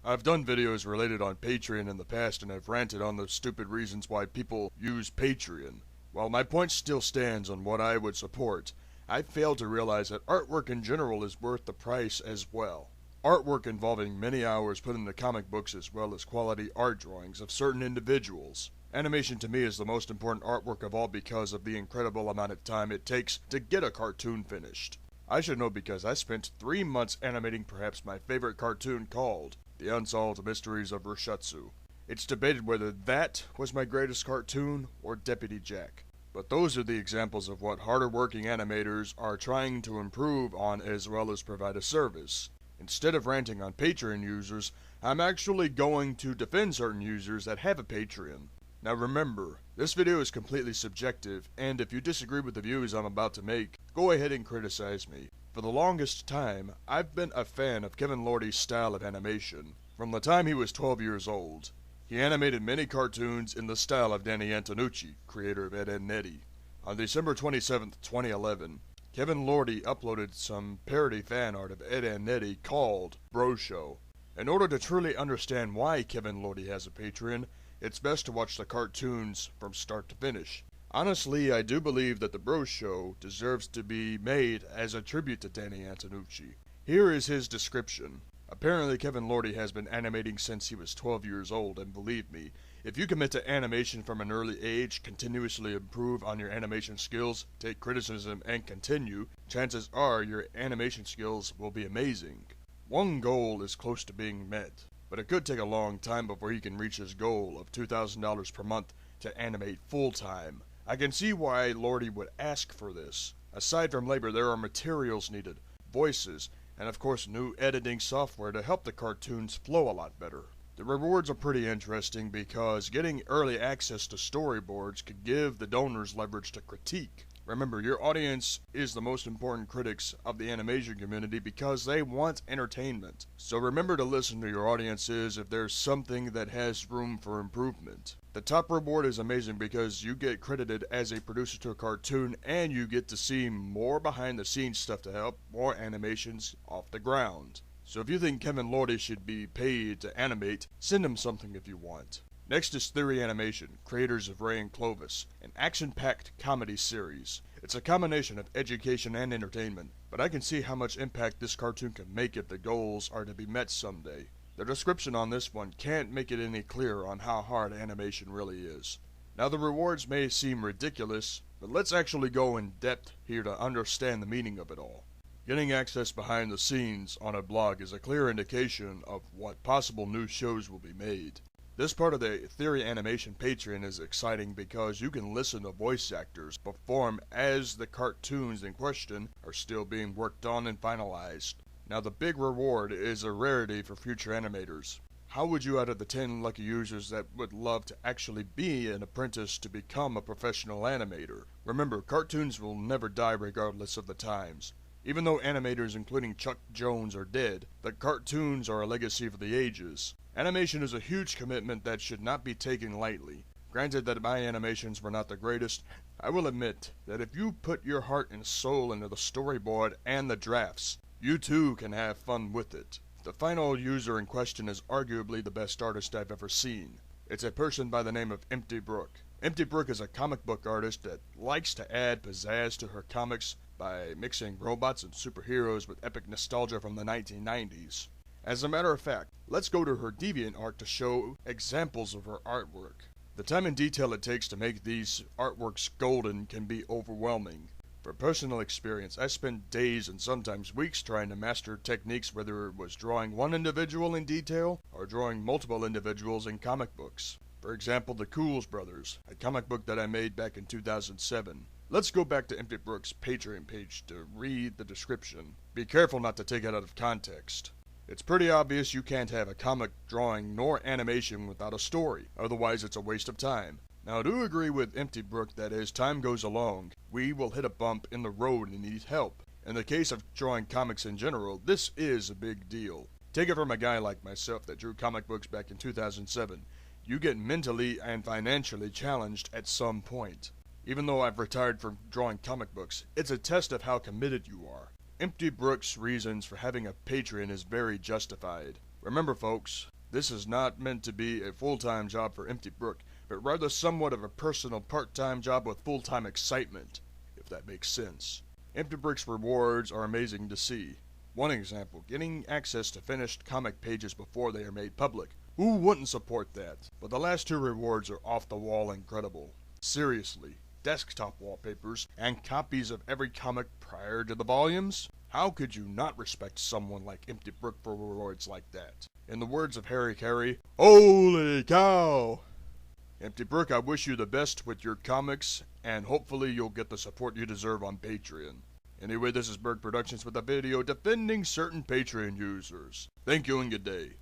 I've done videos related on Patreon in the past and have ranted on the stupid reasons why people use Patreon. While my point still stands on what I would support, I fail to realize that artwork in general is worth the price as well. Artwork involving many hours put into comic books as well as quality art drawings of certain individuals. Animation to me is the most important artwork of all because of the incredible amount of time it takes to get a cartoon finished. I should know because I spent 3 months animating perhaps my favorite cartoon called The Unsolved Mysteries of Rushutsu. It's debated whether that was my greatest cartoon or Deputy Jack. But those are the examples of what harder working animators are trying to improve on as well as provide a service. Instead of ranting on Patreon users, I'm actually going to defend certain users that have a Patreon. Now remember, this video is completely subjective, and if you disagree with the views I'm about to make, go ahead and criticize me. For the longest time, I've been a fan of Kevin Lordy's style of animation. From the time he was 12 years old, he animated many cartoons in the style of Danny Antonucci, creator of Ed, Edd n Eddy. On December 27, 2011, Kevin Lordy uploaded some parody fan art of Ed, Edd n Eddy called Bro Show. In order to truly understand why Kevin Lordy has a Patreon, it's best to watch the cartoons from start to finish. Honestly, I do believe that the Bro Show deserves to be made as a tribute to Danny Antonucci. Here is his description. Apparently Kevin Lordy has been animating since he was 12 years old, and believe me, if you commit to animation from an early age, continuously improve on your animation skills, take criticism, and continue, chances are your animation skills will be amazing. One goal is close to being met, but it could take a long time before he can reach his goal of $2,000 per month to animate full-time. I can see why Lordy would ask for this. Aside from labor, there are materials needed, voices, and of course new editing software to help the cartoons flow a lot better. The rewards are pretty interesting because getting early access to storyboards could give the donors leverage to critique. Remember, your audience is the most important critics of the animation community because they want entertainment. So remember to listen to your audiences if there's something that has room for improvement. The top reward is amazing because you get credited as a producer to a cartoon and you get to see more behind the scenes stuff to help more animations off the ground. So if you think Kevin Lordy should be paid to animate, send him something if you want. Next is Theory Animation, creators of Ray and Clovis, an action-packed comedy series. It's a combination of education and entertainment, but I can see how much impact this cartoon can make if the goals are to be met someday. The description on this one can't make it any clearer on how hard animation really is. Now the rewards may seem ridiculous, but let's actually go in depth here to understand the meaning of it all. Getting access behind the scenes on a blog is a clear indication of what possible new shows will be made. This part of the Theory Animation Patreon is exciting because you can listen to voice actors perform as the cartoons in question are still being worked on and finalized. Now the big reward is a rarity for future animators. How would you out of the 10 lucky users that would love to actually be an apprentice to become a professional animator? Remember, cartoons will never die regardless of the times. Even though animators including Chuck Jones are dead, the cartoons are a legacy for the ages. Animation is a huge commitment that should not be taken lightly. Granted that my animations were not the greatest, I will admit that if you put your heart and soul into the storyboard and the drafts, you too can have fun with it. The final user in question is arguably the best artist I've ever seen. It's a person by the name of Empty Broug. Empty Broug is a comic book artist that likes to add pizzazz to her comics by mixing robots and superheroes with epic nostalgia from the 1990s. As a matter of fact, let's go to her DeviantArt to show examples of her artwork. The time and detail it takes to make these artworks golden can be overwhelming. For personal experience, I spent days and sometimes weeks trying to master techniques, whether it was drawing one individual in detail or drawing multiple individuals in comic books. For example, the Cool's Brothers, a comic book that I made back in 2007. Let's go back to Empty Broug's Patreon page to read the description. Be careful not to take it out of context. It's pretty obvious you can't have a comic drawing nor animation without a story, otherwise it's a waste of time. Now I do agree with Empty Broug that as time goes along, we will hit a bump in the road and need help. In the case of drawing comics in general, this is a big deal. Take it from a guy like myself that drew comic books back in 2007. You get mentally and financially challenged at some point. Even though I've retired from drawing comic books, it's a test of how committed you are. Empty Broug's reasons for having a Patreon is very justified. Remember folks, this is not meant to be a full-time job for Empty Brook, but rather somewhat of a personal part-time job with full-time excitement, if that makes sense. Empty Brook's rewards are amazing to see. One example, getting access to finished comic pages before they are made public. Who wouldn't support that? But the last two rewards are off the wall incredible. Seriously, desktop wallpapers and copies of every comic prior to the volumes? How could you not respect someone like Empty Brook for rewards like that? In the words of Harry Carey, holy cow! Empty Brook, I wish you the best with your comics, and hopefully you'll get the support you deserve on Patreon. Anyway, this is Broug Productions with a video defending certain Patreon users. Thank you and good day.